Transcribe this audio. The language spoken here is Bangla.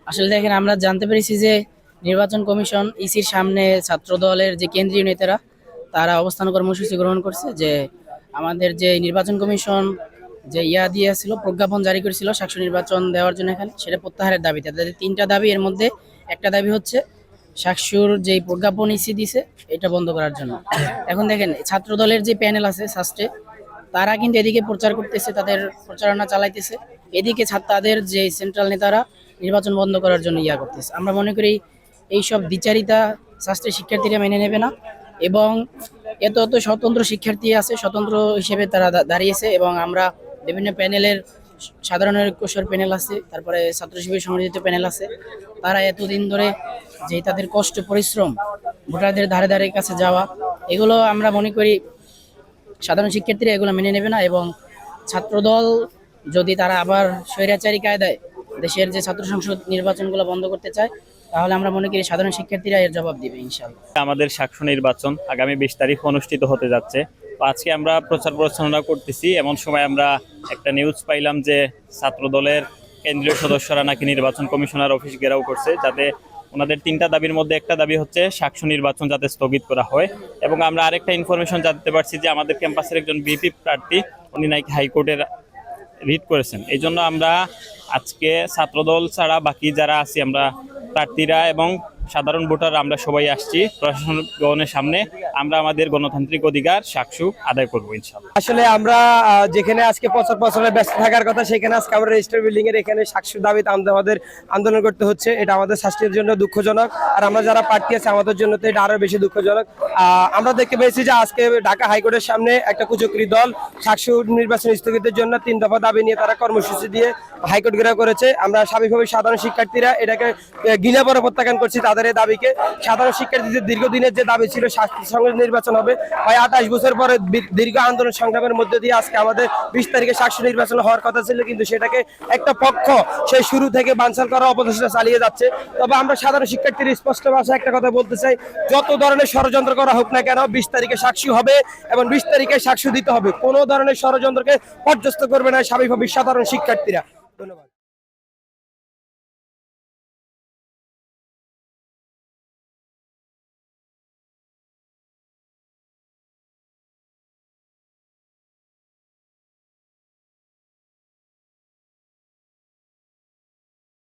আসলে দেখেন, আমরা জানতে পেরেছি যে নির্বাচন কমিশন ইসির সামনে ছাত্র দলের যে কেন্দ্রীয় নেতারা তারা অবস্থান কর্মসূচি গ্রহণ করছে যে আমাদের যে নির্বাচন কমিশন যে দিয়েছিল, প্রজ্ঞাপন জারি করেছিল সাকসু নির্বাচন দেওয়ার জন্য, এখানে সেটা প্রত্যাহারের দাবিতে তাদের তিনটা দাবি। এর মধ্যে একটা দাবি হচ্ছে সাকসুর যে প্রজ্ঞাপন ইসি দিছে এটা বন্ধ করার জন্য। এখন দেখেন, ছাত্র দলের যে প্যানেল আছে সাস্টে, তারা কিন্তু এদিকে প্রচার করতেছে, তাদের প্রচারণা চালাইতেছে, এদিকে তাদের যে সেন্ট্রাল নেতারা নির্বাচন বন্ধ করার জন্য করতেছে। আমরা মনে করি এইসব দ্বিচারিতা শাস্ত্রের শিক্ষার্থীরা মেনে নেবে না, এবং এত এত স্বতন্ত্র শিক্ষার্থী আছে, স্বতন্ত্র হিসেবে তারা দাঁড়িয়েছে, এবং আমরা বিভিন্ন প্যানেলের সাধারণ ঐক্যস্বর প্যানেল আছে, তারপরে ছাত্র শিবির সংগঠিত প্যানেল আছে, তারা এতদিন ধরে যে তাদের কষ্ট পরিশ্রম, ভোটারদের ধারে ধারে কাছে যাওয়া, এগুলো আমরা মনে করি সাধারণ শিক্ষার্থীরা এগুলো মেনে নেবে না। এবং ছাত্রদল যদি তারা আবার স্বৈরাচারী কায়দায় দেশের যে ছাত্র সংসদ নির্বাচনগুলো বন্ধ করতে চায়, তাহলে আমরা মনে করি সাধারণ শিক্ষার্থীরা এর জবাব দিবে ইনশাআল্লাহ। আমাদের সাকসু নির্বাচন আগামী 20 তারিখ অনুষ্ঠিত হতে যাচ্ছে। তো আজকে আমরা প্রচার প্রচারণা করতেছি, এমন সময় আমরা একটা নিউজ পাইলাম যে ছাত্র দলের কেন্দ্রীয় সদস্যরা নাকি নির্বাচন কমিশনার অফিস ঘেরাও করছে, যাতে ওনাদের তিনটা দাবির মধ্যে একটা দাবি হচ্ছে সাকসু নির্বাচন যাতে স্থগিত করা হয়। এবং আমরা আরেকটা ইনফরমেশন জানতে পারছি যে আমাদের ক্যাম্পাসের একজন বিপি প্রার্থী উনি নাকি হাইকোর্টের রিট করেছেন। এই জন্য আমরা আজকে ছাত্রদল ছাড়া বাকি যারা আছি, আমরা প্রার্থীরা এবং সাধারণ ভোটার, আমরা সবাই আসছি প্রশাসন ভবনের সামনে। আমরা আমাদের গণতান্ত্রিক অধিকার সাকসু আদায় করবো ইনশাআল্লাহ। আসলে আমরা যেখানে আজকে প্রচার প্রচারে ব্যস্ত থাকার কথা, সেখানে আজকে আমরা রেজিস্টার বিল্ডিং এর এখানে সাকসুর দাবিতে আমাদের আন্দোলন করতে হচ্ছে। এটা আমাদের শাস্তির জন্য দুঃখজনক, আর আমরা যারা প্রার্থী আছে আমাদের জন্য তো এটা আরো বেশি দুঃখজনক। আমরা দেখতে পেয়েছি যে আজকে ঢাকা হাইকোর্টের সামনে একটা কুচক্রী দল সাকসু নির্বাচন স্থগিতের জন্য 3 দফা দাবি নিয়ে তারা কর্মসূচি দিয়ে হাইকোর্ট ঘেরাও করেছে। আমরা স্বাভাবিকভাবে সাধারণ শিক্ষার্থীরা এটাকে ঘৃণা পরে প্রত্যাখ্যান করছি তাদের এই দাবিকে। সাধারণ শিক্ষার্থীদের দীর্ঘদিনের যে দাবি ছিল সংসদ নির্বাচন হবে, প্রায় 28 বছর পরে দীর্ঘ আন্দোলন সংগ্রামের মধ্যে দিয়ে আজকে আমাদের 20 তারিখে সাকসু নির্বাচন হওয়ার কথা ছিল, কিন্তু সেটাকে একটা পক্ষ সেই শুরু থেকে বানচাল করা অপচেষ্টা চালিয়ে যাচ্ছে। তবে আমরা সাধারণ শিক্ষার্থীর স্পষ্ট ভাষায় একটা কথা বলতে চাই, যত ধরনের ষড়যন্ত্র করা হোক না কেন, 20 তারিখে সাকসু হবে এবং 20 তারিখে সাকসু দিতে হবে। কোনো ধরনের ষড়যন্ত্রকে পর্যস্ত করবে না স্বাভাবিকভাবে সাধারণ শিক্ষার্থীরা। ধন্যবাদ।